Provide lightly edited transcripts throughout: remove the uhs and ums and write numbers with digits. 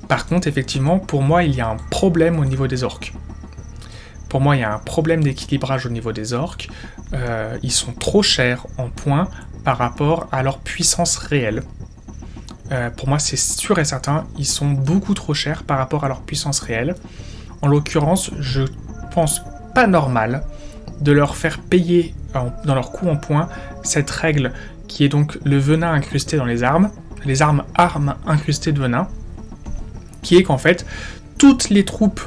Par contre, effectivement, pour moi, il y a un problème au niveau des orques. Pour moi, il y a un problème d'équilibrage au niveau des orques. Ils sont trop chers en points par rapport à leur puissance réelle. Pour moi, c'est sûr et certain, ils sont beaucoup trop chers par rapport à leur puissance réelle. En l'occurrence, je pense pas normal de leur faire payer dans leur coût en points cette règle qui est donc le venin incrusté dans les armes incrustées de venin, qui est qu'en fait, toutes les troupes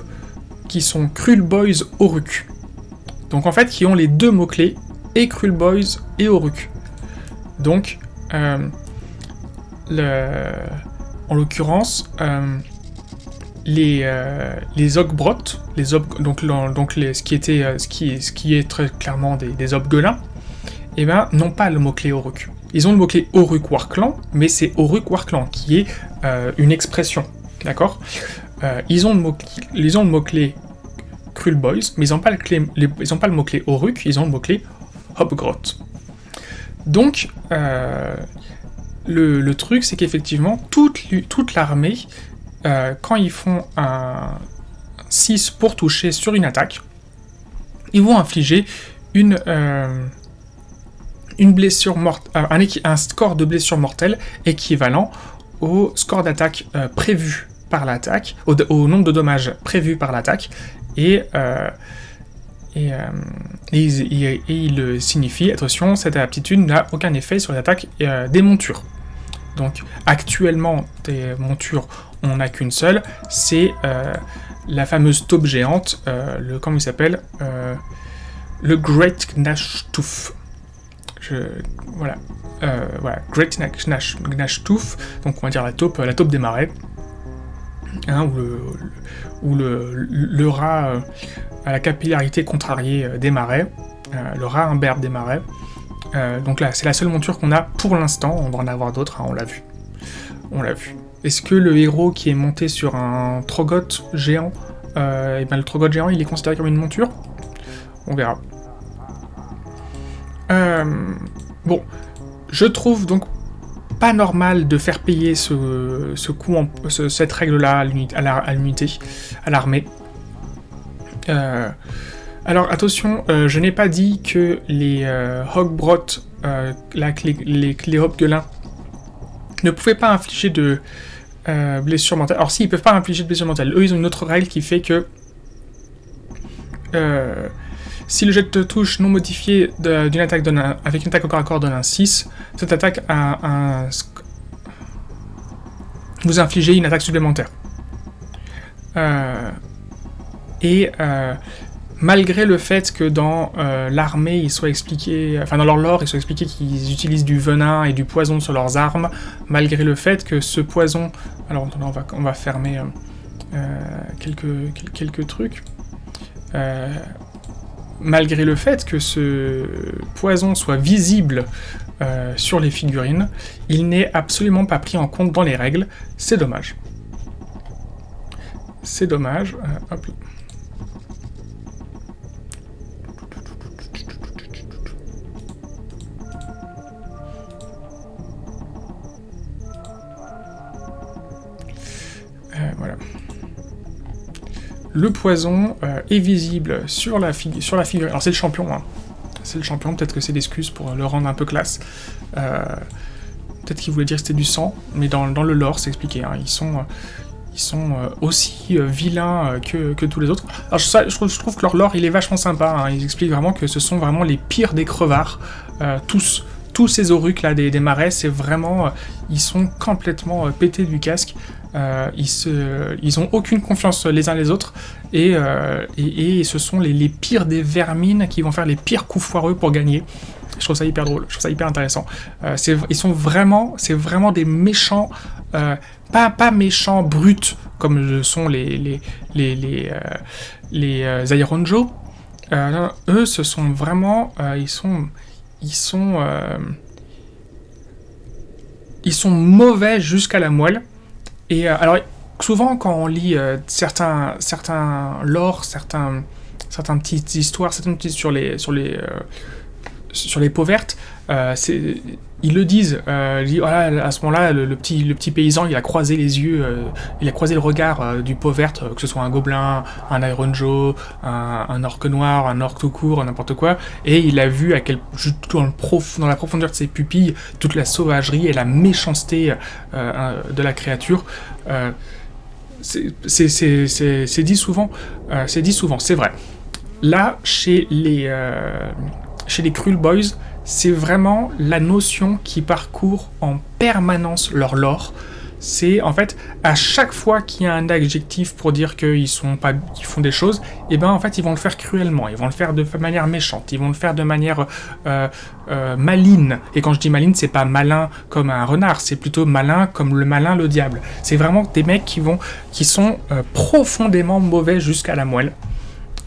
qui sont Cruel Boys Oruk, donc en fait qui ont les deux mots-clés, et Cruel Boys et Oruk. Donc, en l'occurrence, les Ogbrot, ce qui est très clairement des Obgolins, eh ben, n'ont pas le mot-clé Oruk. Ils ont le mot-clé Oruk Warclan, mais c'est Oruk Warclan, qui est une expression, d'accord ? Ils ont le mot-clé Cruel Boys, mais ils n'ont pas le mot-clé Oruk, ils ont le mot-clé Hobgrot. Donc, le truc, c'est qu'effectivement, toute l'armée, quand ils font un 6 pour toucher sur une attaque, ils vont infliger une blessure un score de blessure mortelle équivalent au score d'attaque prévu par l'attaque, au nombre de dommages prévus par l'attaque, et il signifie, attention, cette aptitude n'a aucun effet sur les attaques des montures. Donc actuellement, des montures, on n'a qu'une seule, c'est la fameuse taupe géante, comment il s'appelle, le Great Gnashtooth. Voilà, Great Gnashtooth, donc on va dire la taupe des marais, hein, ou le rat à la capillarité contrariée des marais, le rat imberbe des marais. Donc là, c'est la seule monture qu'on a pour l'instant, on va en avoir d'autres, hein, on l'a vu. Est-ce que le héros qui est monté sur un Trogoth géant, le Trogoth géant, il est considéré comme une monture ? On verra. Bon, je trouve donc pas normal de faire payer ce coût, cette règle-là à l'unité, à l'armée. Alors attention, je n'ai pas dit que les Hogbrot, les Hobgolins, ne pouvaient pas infliger de blessures mortelles. Alors si, ils peuvent pas infliger de blessures mortelles. Eux, ils ont une autre règle qui fait que si le jet de touche non modifié d'une attaque avec une attaque au corps à corps donne un 6, cette attaque vous infligez une attaque supplémentaire. Malgré le fait que dans l'armée, il soit expliqué, enfin dans leur lore, il soit expliqué qu'ils utilisent du venin et du poison sur leurs armes, malgré le fait que ce poison... Alors on va fermer quelques trucs. Malgré le fait que ce poison soit visible sur les figurines, il n'est absolument pas pris en compte dans les règles. C'est dommage. C'est dommage. Hop. Voilà. Le poison est visible sur la figurine. Alors c'est le champion, hein. C'est le champion, peut-être que c'est l'excuse pour le rendre un peu classe. Peut-être qu'il voulait dire que c'était du sang, mais dans le lore, c'est expliqué. Hein. Ils sont aussi vilains que tous les autres. Alors je trouve que leur lore, il est vachement sympa. Hein. Ils expliquent vraiment que ce sont vraiment les pires des crevards. Tous ces Oruks là des marais, c'est vraiment... ils sont complètement pétés du casque. Ils ont aucune confiance les uns les autres et ce sont les pires des vermines qui vont faire les pires coups foireux pour gagner. Je trouve ça hyper drôle, je trouve ça hyper intéressant. C'est vraiment des méchants, pas méchants bruts comme le sont les Ironjo. Eux, ce sont vraiment, ils sont mauvais jusqu'à la moelle. Et alors, souvent, quand on lit certains lore, certaines petites histoires, certaines petites sur les peaux vertes, ils le disent. Ils disent, voilà, à ce moment-là, le petit paysan, il a croisé les yeux, il a croisé le regard du Pauvert, que ce soit un gobelin, un Iron Joe, un orque noir, un orque tout court, n'importe quoi, et il a vu dans la profondeur de ses pupilles toute la sauvagerie et la méchanceté de la créature. C'est dit souvent, c'est vrai. Là, chez les Cruel Boys, c'est vraiment la notion qui parcourt en permanence leur lore. C'est en fait, à chaque fois qu'il y a un adjectif pour dire qu'ils font des choses, et ben en fait ils vont le faire cruellement, ils vont le faire de manière méchante, ils vont le faire de manière maligne. Et quand je dis maligne, c'est pas malin comme un renard, c'est plutôt malin comme le malin le diable. C'est vraiment des mecs qui sont profondément mauvais jusqu'à la moelle.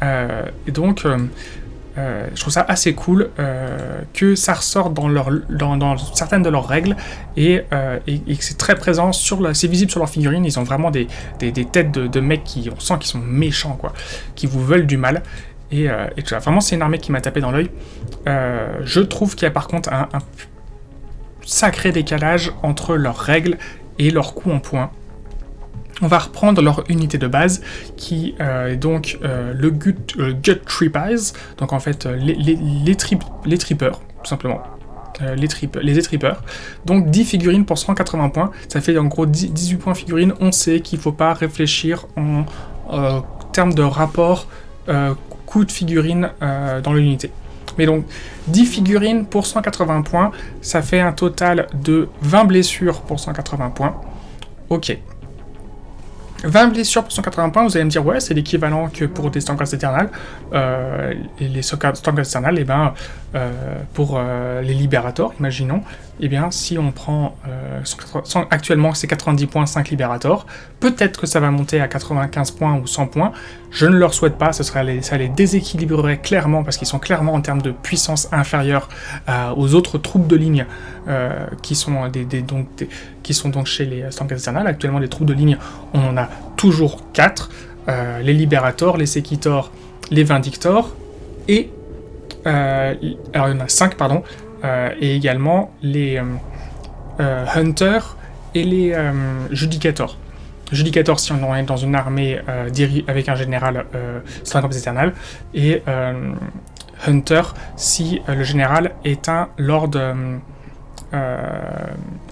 Et donc je trouve ça assez cool que ça ressort dans certaines de leurs règles et que c'est très présent c'est visible sur leurs figurines. Ils ont vraiment des têtes de mecs on sent qu'ils sont méchants, quoi, qui vous veulent du mal. Et tout ça. Vraiment, c'est une armée qui m'a tapé dans l'œil. Je trouve qu'il y a par contre un sacré décalage entre leurs règles et leurs coups en poing. On va reprendre leur unité de base, qui est donc le Gut Trippers, donc en fait les trippers, tout simplement. Les étrippeurs. Donc 10 figurines pour 180 points, ça fait en gros 18 points figurines. On sait qu'il ne faut pas réfléchir en termes de rapport coût de figurine dans l'unité. Mais donc 10 figurines pour 180 points, ça fait un total de 20 blessures pour 180 points. Ok. 20 blessures pour 180 points, vous allez me dire, ouais, c'est l'équivalent que pour des Stormcast Eternal. Et les Stormcast Eternal, et ben, pour les Libérators, imaginons, et bien, si on prend, actuellement, c'est 90 points, 5 Libérators, peut-être que ça va monter à 95 points ou 100 points, je ne leur souhaite pas, ça les déséquilibrerait clairement, parce qu'ils sont clairement en termes de puissance inférieure aux autres troupes de ligne qui sont donc chez les Stormcast Eternal. Actuellement, des troupes de ligne, on en a toujours 4, les Libérators, les Sequitors, les Vindictors, et alors il y en a 5, pardon, et également les Hunters et les Judicators. Judicators si on est dans une armée avec un général Stormcast Eternal, et Hunter si le général est un Lord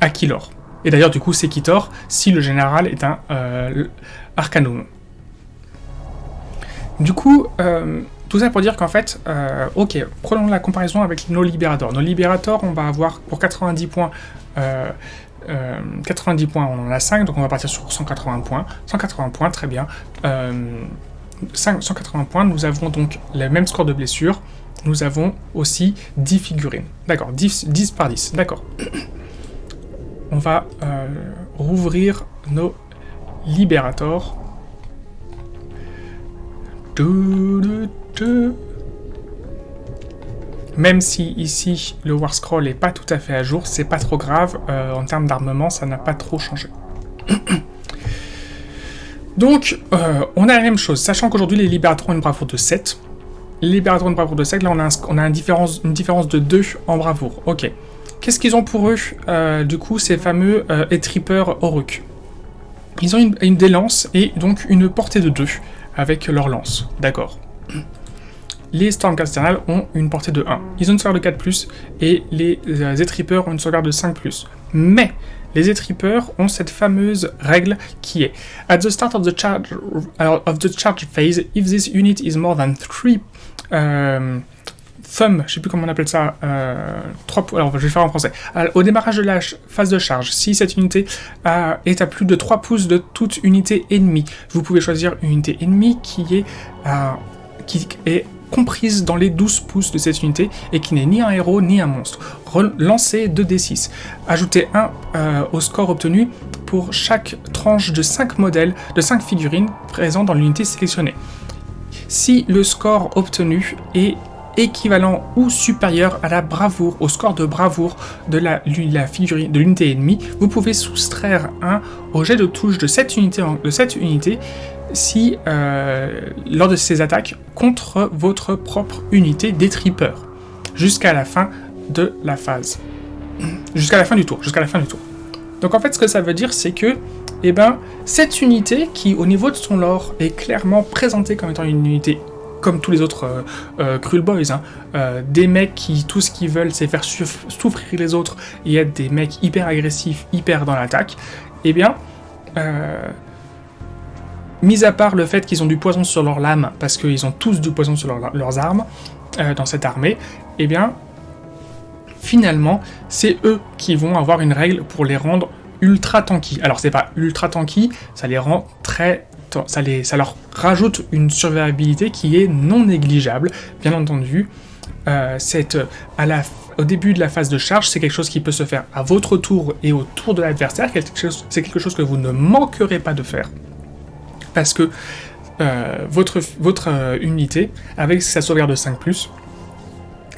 Aquilor. Et d'ailleurs, du coup, Sequitor si le général est un Arcanum. Du coup, tout ça pour dire qu'en fait, ok, prenons la comparaison avec nos Libérators. Nos Libérators, on va avoir pour 90 points, 90 points, on en a 5, donc on va partir sur 180 points. 180 points, très bien. 180 points, nous avons donc le même score de blessure. Nous avons aussi 10 figurines. D'accord, 10 par 10, d'accord. On va rouvrir nos Libérators. Même si ici le War Scroll n'est pas tout à fait à jour, c'est pas trop grave, en termes d'armement ça n'a pas trop changé. Donc on a la même chose, sachant qu'aujourd'hui les Libérators ont une bravoure de 7. Les Libérators ont une bravoure de 7, là on a une différence de 2 en bravoure, ok. Qu'est-ce qu'ils ont pour eux, du coup, ces fameux Étrippeurs Oruk? Ils ont des lances et donc une portée de 2 avec leurs lances, d'accord. Les Stormcast Eternal ont une portée de 1. Ils ont une sauvegarde de 4+, et les Étrippeurs ont une sauvegarde de 5+. Mais les Étrippeurs ont cette fameuse règle qui est at the start of the charge phase, if this unit is more than 3 thumb, je sais plus comment on appelle ça, 3 pouces, alors je vais faire en français. Au démarrage de la phase de charge, si cette unité est à plus de 3 pouces de toute unité ennemie, vous pouvez choisir une unité ennemie qui est comprise dans les 12 pouces de cette unité et qui n'est ni un héros ni un monstre. Lancez 2d6. Ajoutez 1 au score obtenu pour chaque tranche de 5 modèles, de 5 figurines présentes dans l'unité sélectionnée. Si le score obtenu est équivalent ou supérieur à la bravoure, au score de bravoure de la figurine de l'unité ennemie, vous pouvez soustraire 1 au jet de touche de cette unité si lors de ses attaques contre votre propre unité d'étrippeur, jusqu'à la fin de la phase. Jusqu'à la fin du tour. Donc en fait, ce que ça veut dire, c'est que cette unité qui, au niveau de son lore, est clairement présentée comme étant une unité comme tous les autres Cruel Boys, des mecs qui, tout ce qu'ils veulent, c'est faire souffrir les autres et être des mecs hyper agressifs, hyper dans l'attaque, mis à part le fait qu'ils ont du poison sur leur lame, parce qu'ils ont tous du poison sur leurs armes, dans cette armée, finalement, c'est eux qui vont avoir une règle pour les rendre ultra tanky. Alors c'est pas ultra tanky, ça les rend très... Ça leur rajoute une survivabilité qui est non négligeable, bien entendu. Au début de la phase de charge, c'est quelque chose qui peut se faire à votre tour et au tour de l'adversaire, c'est quelque chose que vous ne manquerez pas de faire. Parce que votre unité, avec sa sauvegarde de 5+,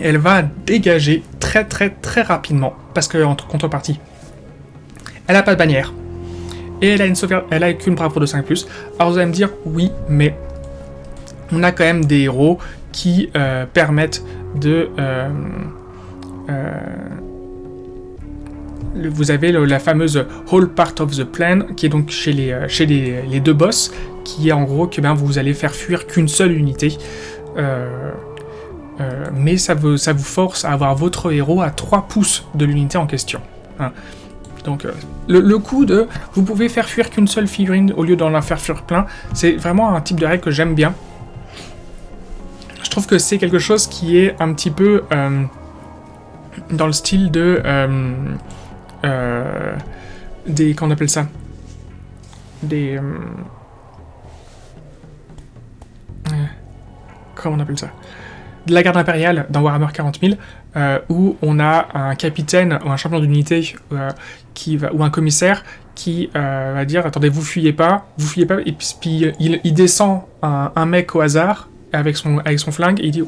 elle va dégager très très très rapidement, parce que en contrepartie, elle n'a pas de bannière, et elle a qu'une bravoure de 5+. Alors vous allez me dire, oui, mais on a quand même des héros qui permettent de... vous avez la fameuse Whole Part of the Plan, qui est donc chez les deux boss, qui est en gros que vous allez faire fuir qu'une seule unité, mais ça vous force à avoir votre héros à 3 pouces de l'unité en question. Hein. Donc le coup de vous pouvez faire fuir qu'une seule figurine au lieu d'en faire fuir plein, c'est vraiment un type de règle que j'aime bien. Je trouve que c'est quelque chose qui est un petit peu dans le style de des... Comment on appelle ça? Des... comment on appelle ça? De la garde impériale dans Warhammer 40 000, où on a un capitaine ou un champion d'unité ou un commissaire qui va dire attendez, vous fuyez pas, et puis il descend un mec au hasard avec son flingue et il dit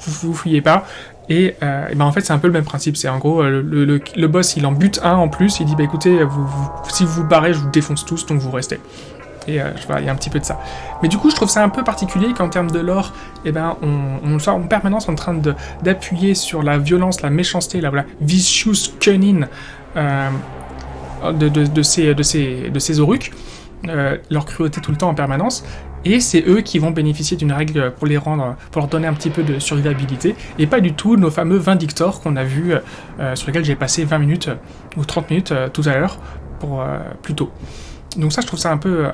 vous fuyez pas. Et en fait c'est un peu le même principe, c'est en gros le boss il en bute un en plus, il dit écoutez si vous vous barrez je vous défonce tous donc vous restez. Et il y a un petit peu de ça. Mais du coup, je trouve ça un peu particulier qu'en termes de lore, on soit en permanence en train d'appuyer sur la violence, la méchanceté, la vicious cunning de ces Oruks, leur cruauté tout le temps en permanence, et c'est eux qui vont bénéficier d'une règle pour leur donner un petit peu de survivabilité, et pas du tout nos fameux Vindictors qu'on a vus, sur lesquels j'ai passé 20 minutes ou 30 minutes tout à l'heure, plus tôt. Donc ça, je trouve ça un peu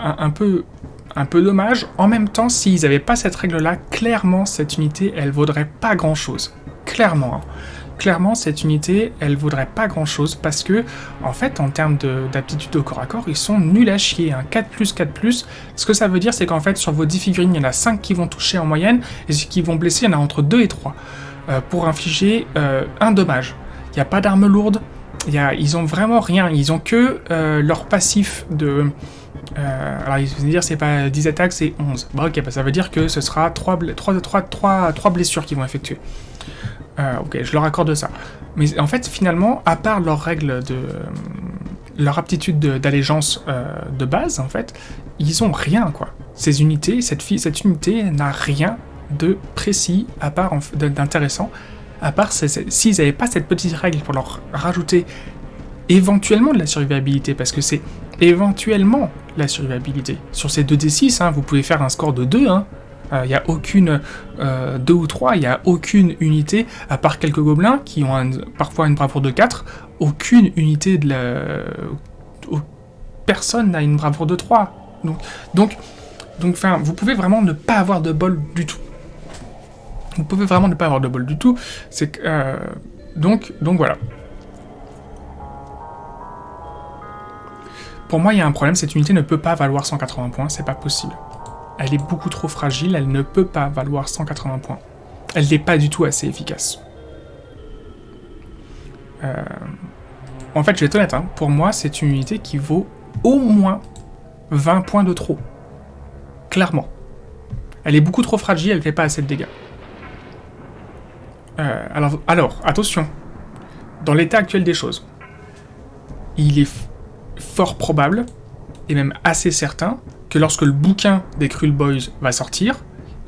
dommage. En même temps, s'ils n'avaient pas cette règle-là, clairement, cette unité, elle vaudrait pas grand-chose. Clairement. Hein. Clairement, cette unité, elle vaudrait pas grand-chose parce que, en fait, en termes d'aptitude au corps à corps, ils sont nuls à chier. Hein. 4+, ce que ça veut dire, c'est qu'en fait, sur vos 10 figurines, il y en a 5 qui vont toucher en moyenne, et ceux qui vont blesser, il y en a entre 2 et 3, pour infliger un dommage. Il n'y a pas d'arme lourde. Ils ont vraiment rien, ils ont que leur passif de... alors ils vont dire c'est pas 10 attaques, c'est 11. Bon ok, ça veut dire que ce sera 3 blessures qu'ils vont effectuer. Ok, je leur accorde ça. Mais en fait, finalement, à part leurs règles leur aptitude d'allégeance de base, en fait, ils ont rien, quoi. Ces unités, cette unité n'a rien de précis, à part d'intéressant, à part s'ils n'avaient pas cette petite règle pour leur rajouter éventuellement de la survivabilité, parce que c'est éventuellement la survivabilité. Sur ces 2d6, hein, vous pouvez faire un score de 2, hein. Il n'y a aucune 2 ou 3, il n'y a aucune unité, à part quelques gobelins qui ont parfois une bravoure de 4, aucune unité personne n'a une bravoure de 3. Donc, vous pouvez vraiment ne pas avoir de bol du tout. Vous pouvez vraiment ne pas avoir de bol du tout. C'est que, donc voilà. Pour moi, il y a un problème, cette unité ne peut pas valoir 180 points, c'est pas possible. Elle est beaucoup trop fragile, elle ne peut pas valoir 180 points. Elle n'est pas du tout assez efficace. En fait, je vais être honnête, hein, pour moi, c'est une unité qui vaut au moins 20 points de trop. Clairement. Elle est beaucoup trop fragile, elle ne fait pas assez de dégâts. Alors, attention. Dans l'état actuel des choses, il est fort probable, et même assez certain, que lorsque le bouquin des Cruel Boys va sortir,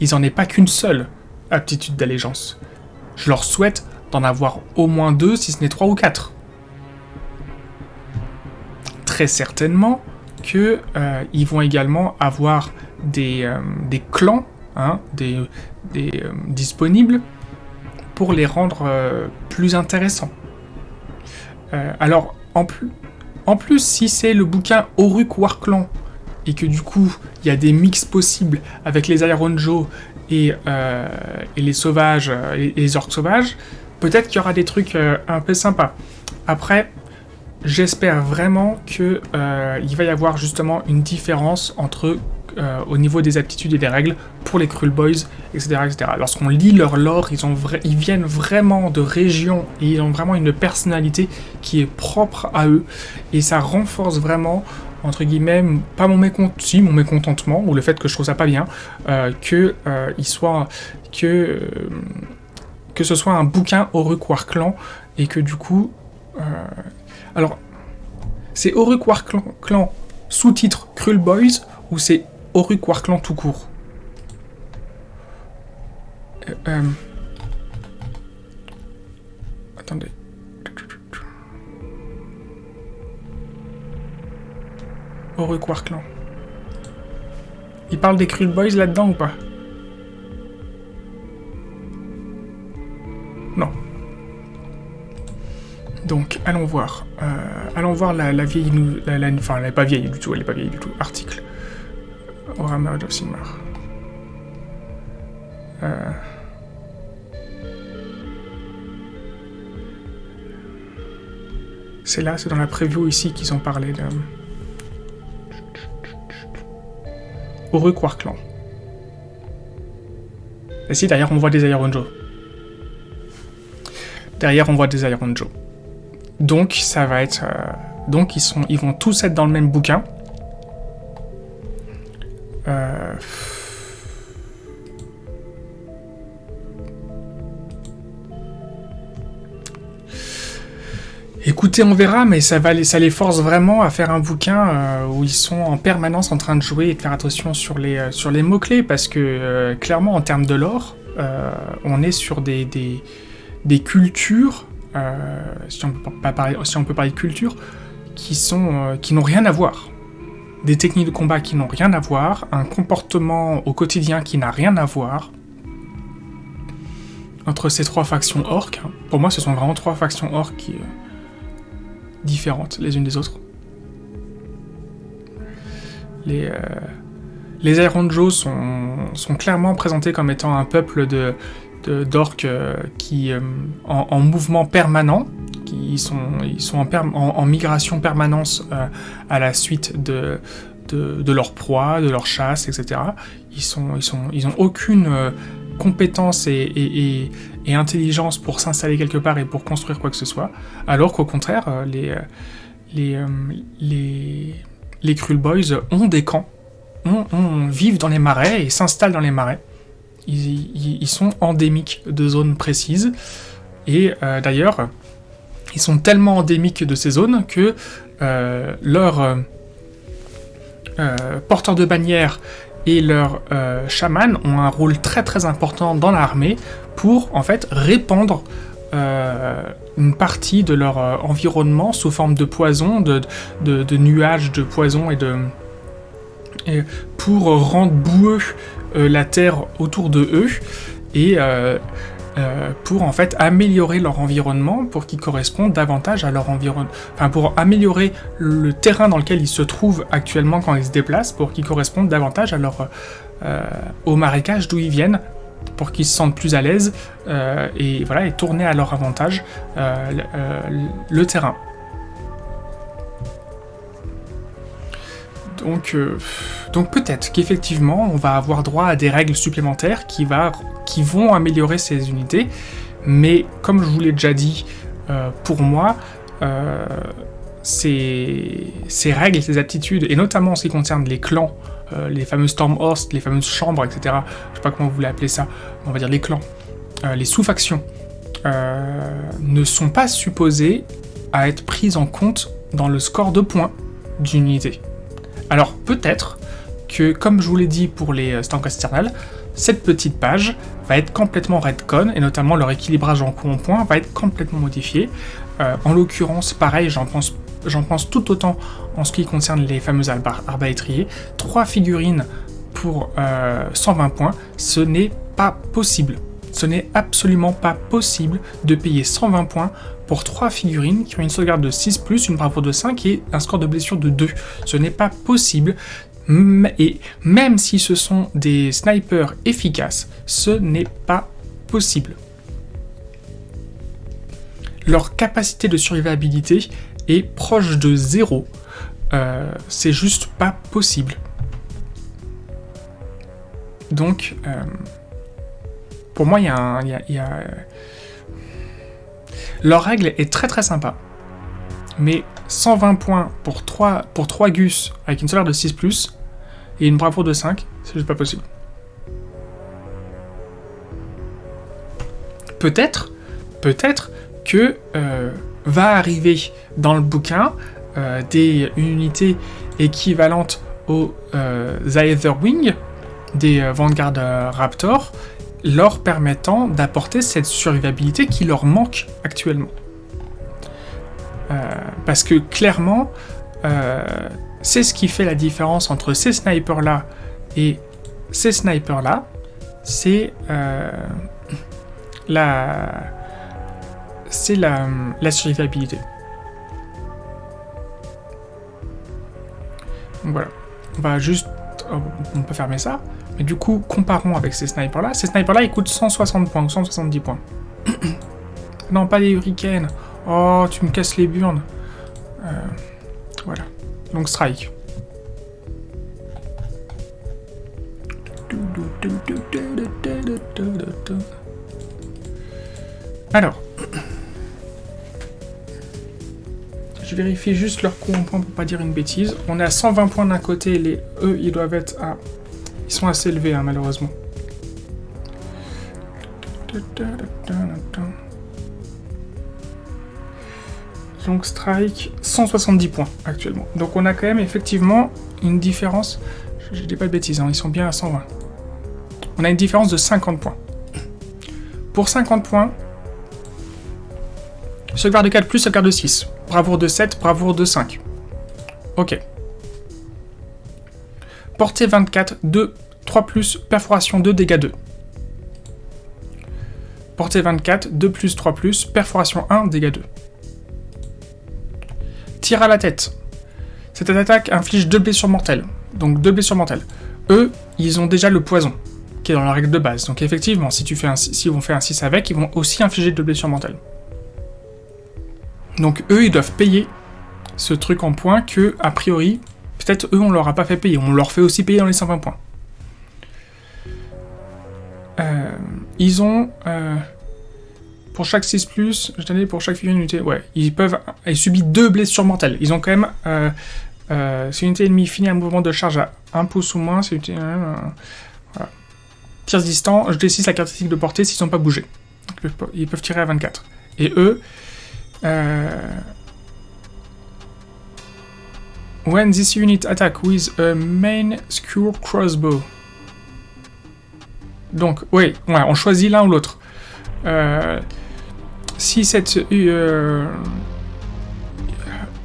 ils n'en aient pas qu'une seule aptitude d'allégeance. Je leur souhaite d'en avoir au moins 2, si ce n'est 3 ou 4. très certainement que ils vont également avoir des clans, hein, disponibles pour les rendre plus intéressants. Alors, en plus, si c'est le bouquin Orruk Warclan, et que du coup, il y a des mix possibles avec les Ironjo et les sauvages, les orques sauvages, peut-être qu'il y aura des trucs un peu sympas. Après, j'espère vraiment qu'il va y avoir justement une différence entre au niveau des aptitudes et des règles pour les Kruleboyz, etc., etc. Lorsqu'on lit leur lore, ils viennent vraiment de régions et ils ont vraiment une personnalité qui est propre à eux, et ça renforce vraiment, entre guillemets, pas mon mécontentement, ou le fait que je trouve ça pas bien, que ce soit un bouquin Orruk Warclan, et que du coup... alors, c'est Orruk Warclan sous-titre Kruleboyz, ou c'est Orruk Warclan tout court? Attendez. Orruk Warclan. Il parle des Kruleboyz là-dedans ou pas? Non. Donc, allons voir. La vieille... Enfin, elle n'est pas vieille du tout, Article. Aura Marriage of Sigmar. C'est là, c'est dans la preview ici qu'ils ont parlé de... Orruk Warclan. Et si, derrière on voit des Ironjo. Donc ça va être... Donc ils vont tous être dans le même bouquin. Écoutez, on verra, mais ça les force vraiment à faire un bouquin où ils sont en permanence en train de jouer et de faire attention sur les mots-clés, parce que clairement, en termes de lore, on est sur des cultures, si on peut parler de cultures, qui n'ont rien à voir. Des techniques de combat qui n'ont rien à voir, un comportement au quotidien qui n'a rien à voir. Entre ces trois factions orques, hein. Pour moi, ce sont vraiment trois factions orques qui... différentes les unes des autres. Les Ironjo sont clairement présentés comme étant un peuple d'orques qui en mouvement permanent, qui sont en migration permanente à la suite de leur proie, de leur chasse, etc. Ils ont aucune compétence et intelligence pour s'installer quelque part et pour construire quoi que ce soit, alors qu'au contraire, les Kruleboyz ont des camps, vivent dans les marais et s'installent dans les marais. Ils sont endémiques de zones précises, et d'ailleurs, ils sont tellement endémiques de ces zones que leurs porteurs de bannières et leurs chamans ont un rôle très très important dans l'armée pour en fait répandre une partie de leur environnement sous forme de poison, de nuages de poison et pour rendre boueux la terre autour de eux et pour en fait améliorer leur environnement pour qu'ils correspondent davantage à leur environnement, enfin pour améliorer le terrain dans lequel ils se trouvent actuellement quand ils se déplacent, pour qu'ils correspondent davantage à leur au marécage d'où ils viennent, pour qu'ils se sentent plus à l'aise et voilà, et tourner à leur avantage le terrain. Donc peut-être qu'effectivement on va avoir droit à des règles supplémentaires qui vont améliorer ces unités, mais comme je vous l'ai déjà dit, pour moi, ces règles, ces aptitudes, et notamment en ce qui concerne les clans, les fameux Stormhost, les fameuses chambres, etc., je sais pas comment vous voulez appeler ça, on va dire les clans, les sous-factions, ne sont pas supposées à être prises en compte dans le score de points d'une unité. Alors peut-être que, comme je vous l'ai dit pour les Stormcast Eternal, cette petite page va être complètement redcon, et notamment leur équilibrage en coup en point va être complètement modifié. En l'occurrence, pareil, j'en pense tout autant en ce qui concerne les fameux arbalétriers. 3 figurines pour 120 points, ce n'est pas possible. Ce n'est absolument pas possible de payer 120 points pour 3 figurines qui ont une sauvegarde de 6+, une bravoure de 5 et un score de blessure de 2. Ce n'est pas possible. Et même si ce sont des snipers efficaces, ce n'est pas possible. Leur capacité de survivabilité est proche de 0. C'est juste pas possible. Donc, pour moi, il y a... Leur règle est très très sympa. Mais 120 points pour 3 Gus avec une sauvegarde de 6+, et une bravoure de 5, c'est juste pas possible. Peut-être que va arriver dans le bouquin des unités équivalentes aux Aetherwing, des Vanguard Raptor, leur permettant d'apporter cette survivabilité qui leur manque actuellement. Parce que clairement, c'est ce qui fait la différence entre ces snipers-là et ces snipers-là, c'est la survivabilité. Donc voilà, on peut fermer ça, mais du coup, comparons avec ces snipers-là. Ces snipers-là, ils coûtent 160 points ou 170 points. Non, pas les hurricanes. Oh, tu me casses les burnes. Voilà. Donc strike. Alors. Je vérifie juste leur coup en point pour pas dire une bêtise. On est à 120 points d'un côté, eux, ils doivent être à... Ils sont assez élevés, hein, malheureusement. Donc strike, 170 points actuellement. Donc on a quand même effectivement une différence, je dis pas de bêtises, hein, ils sont bien à 120. On a une différence de 50 points. Pour 50 points, sauvegarde de 4+, sauvegarde de 6. Bravoure de 7, bravoure de 5. Ok. Portée 24, 2, 3+, perforation 2, dégâts 2. Portée 24, 2+, 3+, perforation 1, dégâts 2. Tir à la tête. Cette attaque inflige 2 blessures mortelles. Donc 2 blessures mortelles. Eux, ils ont déjà le poison, qui est dans la règle de base. Donc effectivement, si on fait un 6 avec, ils vont aussi infliger 2 blessures mortelles. Donc eux, ils doivent payer ce truc en points que, a priori, peut-être eux, on leur a pas fait payer. On leur fait aussi payer dans les 120 points. Ils ont... pour chaque 6+, je tenais pour chaque figurine unité, ouais, ils subissent 2 blessures mortelles. Ils ont quand même, si une unité ennemie finit un mouvement de charge à 1 pouce ou moins, c'est une unité, voilà. Tir distant, je décide la caractéristique de portée s'ils n'ont pas bougé. Ils peuvent tirer à 24. Et eux, when this unit attack with a main skewer crossbow. Donc, ouais, on choisit l'un ou l'autre. Si cette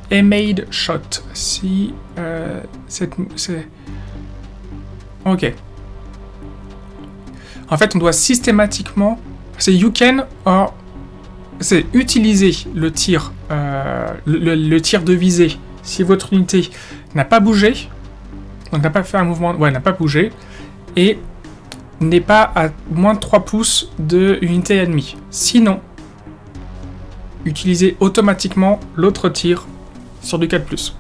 made shot, si c'est ok. En fait, on doit systématiquement, c'est you can or c'est utiliser le tir, le tir de visée si votre unité n'a pas bougé, donc n'a pas fait un mouvement, ouais, n'a pas bougé, et n'est pas à moins de 3 pouces de unité ennemie. Sinon, utilisez automatiquement l'autre tir sur du 4+.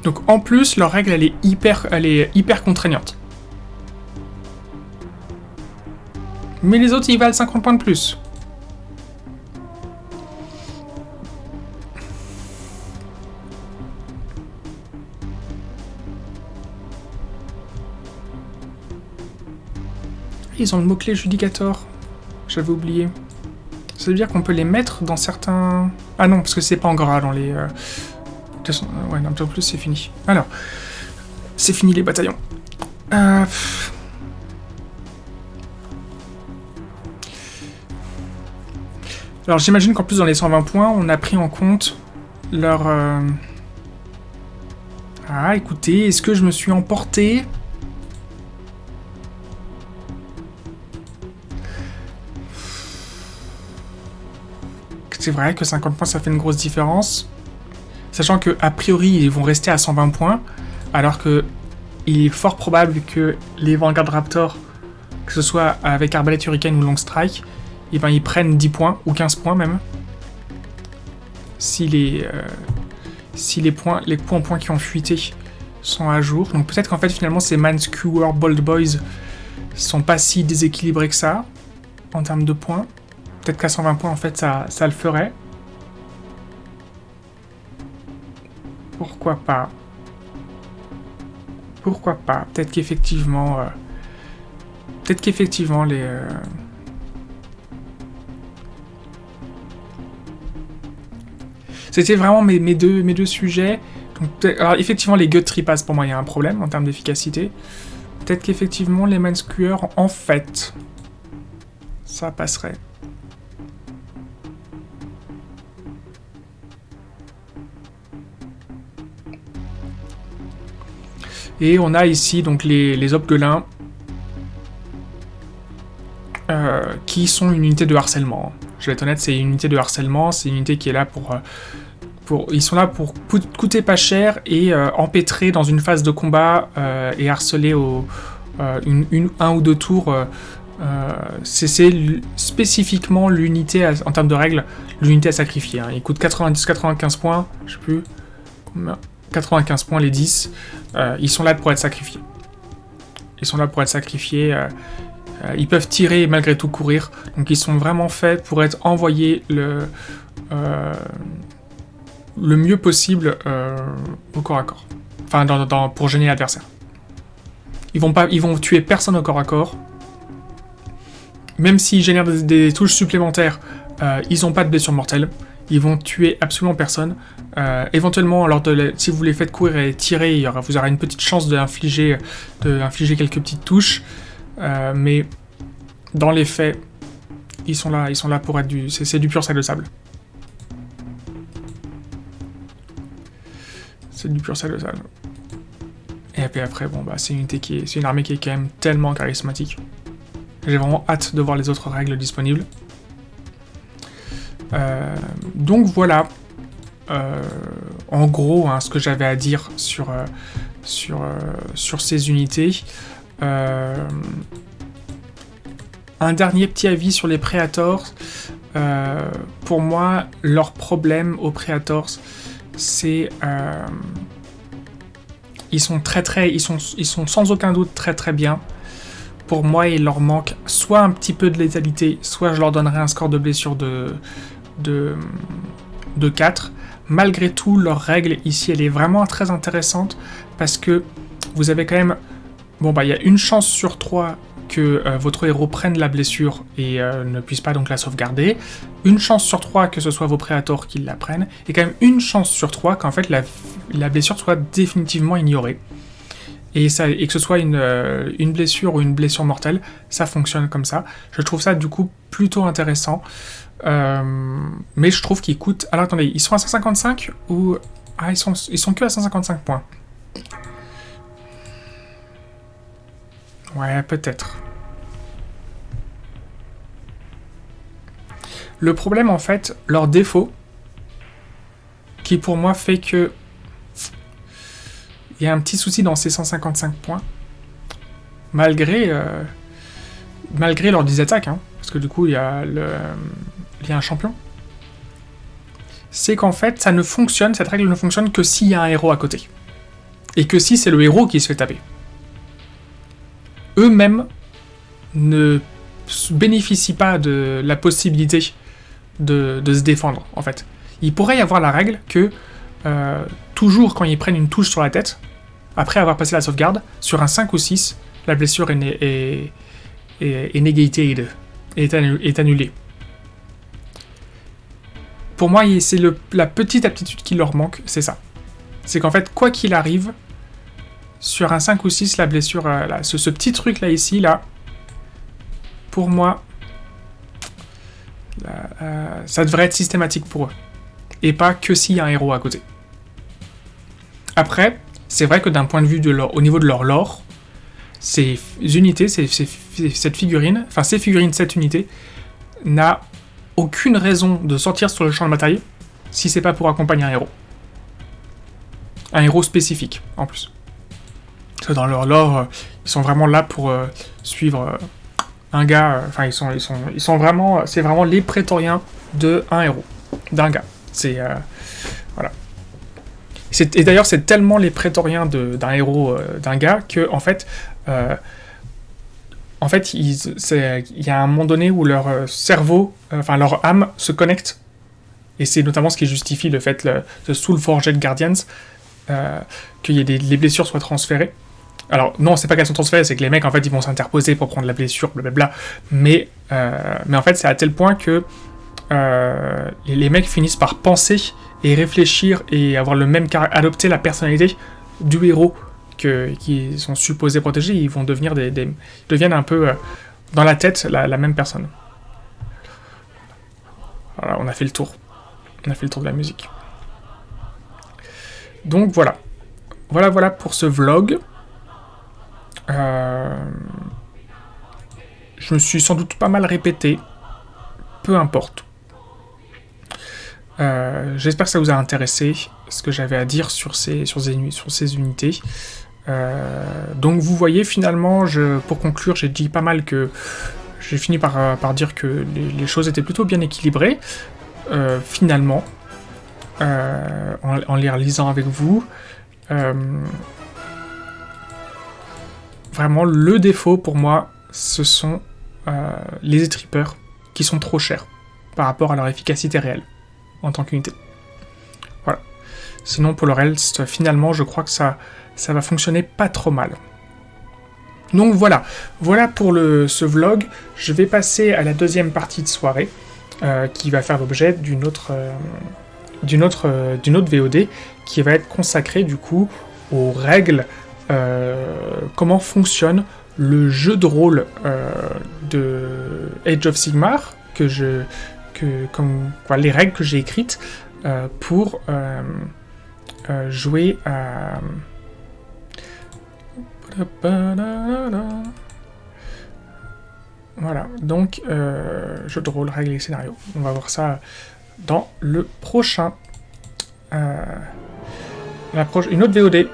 Donc en plus, leur règle elle est hyper contraignante. Mais les autres ils valent 50 points de plus. Ils ont le mot-clé Judicator. J'avais oublié. Ça veut dire qu'on peut les mettre dans certains... Ah non, parce que c'est pas encore dans les... Ouais, non, en plus c'est fini. Alors, c'est fini les bataillons. Pff. Alors j'imagine qu'en plus dans les 120 points, on a pris en compte leur... Ah, écoutez, est-ce que je me suis emporté? C'est vrai que 50 points, ça fait une grosse différence. Sachant que a priori, ils vont rester à 120 points, alors que il est fort probable que les Vanguard Raptor, que ce soit avec Arbalète Hurricane ou Long Strike, eh ben, ils prennent 10 points, ou 15 points même. Si les points qui ont fuité sont à jour. Donc peut-être qu'en fait, finalement, ces Manskewer Bold Boys sont pas si déséquilibrés que ça, en termes de points. Peut-être qu'à 120 points, en fait, ça le ferait. Pourquoi pas? Pourquoi pas? Peut-être qu'effectivement... les... C'était vraiment mes deux sujets. Donc, alors effectivement, les Guthrie Pass, pour moi, il y a un problème en termes d'efficacité. Peut-être qu'effectivement, les Manskewer, en fait, ça passerait. Et on a ici donc les Obguelins qui sont une unité de harcèlement. Je vais être honnête, c'est une unité de harcèlement, c'est une unité qui est là ils sont là pour coûter pas cher et empêtrer dans une phase de combat et harceler un ou deux tours. C'est spécifiquement l'unité, en termes de règles, l'unité à sacrifier. Hein. Il coûte 90-95 points, je sais plus combien. 95 points les 10, ils sont là pour être sacrifiés. Ils sont là pour être sacrifiés, ils peuvent tirer et malgré tout courir, donc ils sont vraiment faits pour être envoyés le mieux possible au corps à corps. Enfin, pour gêner l'adversaire. Ils vont tuer personne au corps à corps. Même s'ils génèrent des touches supplémentaires, ils n'ont pas de blessure mortelle. Ils vont tuer absolument personne. Éventuellement, si vous les faites courir et tirer, vous aurez une petite chance d'infliger quelques petites touches. Mais dans les faits, ils sont là pour être c'est du pur sac de sable. C'est du pur sac de sable. Et puis après, bon, bah, c'est une armée qui est quand même tellement charismatique. J'ai vraiment hâte de voir les autres règles disponibles. Donc voilà, en gros, hein, ce que j'avais à dire sur ces unités. Un dernier petit avis sur les Praetors. Pour moi, leur problème aux Praetors, c'est ils sont sans aucun doute très très bien. Pour moi, il leur manque soit un petit peu de létalité, soit je leur donnerai un score de blessure de 4. Malgré tout, leur règle ici, elle est vraiment très intéressante parce que vous avez quand même... Bon, bah, il y a une chance sur 3 que votre héros prenne la blessure et ne puisse pas donc la sauvegarder. Une chance sur 3 que ce soit vos Praetors qui la prennent. Et quand même une chance sur 3 qu'en fait la blessure soit définitivement ignorée. Et que ce soit une blessure ou une blessure mortelle, ça fonctionne comme ça. Je trouve ça du coup plutôt intéressant. Mais je trouve qu'ils coûtent... Alors attendez, ils sont à 155 ou... Ah, ils sont que à 155 points. Ouais, peut-être. Le problème, en fait, leur défaut, qui pour moi fait que... Il y a un petit souci dans ces 155 points, malgré leurs 10 attaques, hein, parce que du coup, il y a un champion. C'est qu'en fait, cette règle ne fonctionne que s'il y a un héros à côté. Et que si c'est le héros qui se fait taper. Eux-mêmes ne bénéficient pas de la possibilité de se défendre, en fait. Il pourrait y avoir la règle que, toujours quand ils prennent une touche sur la tête, après avoir passé la sauvegarde, sur un 5 ou 6, la blessure est negated, est annulée. Pour moi, c'est la petite aptitude qui leur manque, c'est ça. C'est qu'en fait, quoi qu'il arrive, sur un 5 ou 6, la blessure, là, ce petit truc là ici, là, pour moi, ça devrait être systématique pour eux. Et pas que s'il y a un héros à côté. Après, c'est vrai que d'un point de vue au niveau de leur lore, ces unités, cette figurine, enfin ces figurines, cette unité, n'a aucune raison de sortir sur le champ de bataille si c'est pas pour accompagner un héros. Un héros spécifique, en plus. Parce que dans leur lore, ils sont vraiment là pour suivre un gars. Enfin, ils sont vraiment. C'est vraiment les prétoriens d'un héros, d'un gars. C'est voilà. Et d'ailleurs, c'est tellement les prétoriens d'un héros, d'un gars que en fait, il y a un moment donné où leur cerveau, enfin leur âme, se connecte. Et c'est notamment ce qui justifie le fait de Soul Forged Guardians, que les blessures soient transférées. Alors, non, c'est pas qu'elles sont transférées, c'est que les mecs, en fait, ils vont s'interposer pour prendre la blessure, blablabla. Mais en fait, c'est à tel point que les mecs finissent par penser et réfléchir et adopter la personnalité du héros qui sont supposés protéger. Ils vont devenir ils deviennent un peu, dans la tête, la même personne. Voilà, on a fait le tour. On a fait le tour de la musique. Donc, voilà. Voilà pour ce vlog. Je me suis sans doute pas mal répété. Peu importe. J'espère que ça vous a intéressé, ce que j'avais à dire sur ces unités. Donc vous voyez, finalement, pour conclure, j'ai dit pas mal que... J'ai fini par dire que les choses étaient plutôt bien équilibrées. Finalement, en les relisant avec vous... Vraiment, le défaut pour moi, ce sont les étripeurs qui sont trop chers par rapport à leur efficacité réelle en tant qu'unité. Voilà. Sinon, pour le reste, finalement, je crois que ça va fonctionner pas trop mal. Donc voilà. Voilà pour ce vlog. Je vais passer à la deuxième partie de soirée qui va faire l'objet d'une autre VOD qui va être consacrée du coup aux règles. Comment fonctionne le jeu de rôle de Age of Sigmar, les règles que j'ai écrites pour jouer à... Voilà, donc jeu de rôle, règles et scénarios. On va voir ça dans le prochain... une autre VOD.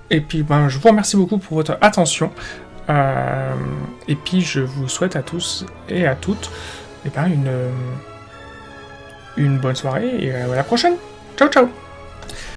Et puis, je vous remercie beaucoup pour votre attention. Et puis, je vous souhaite à tous et à toutes une bonne soirée et à la prochaine. Ciao, ciao!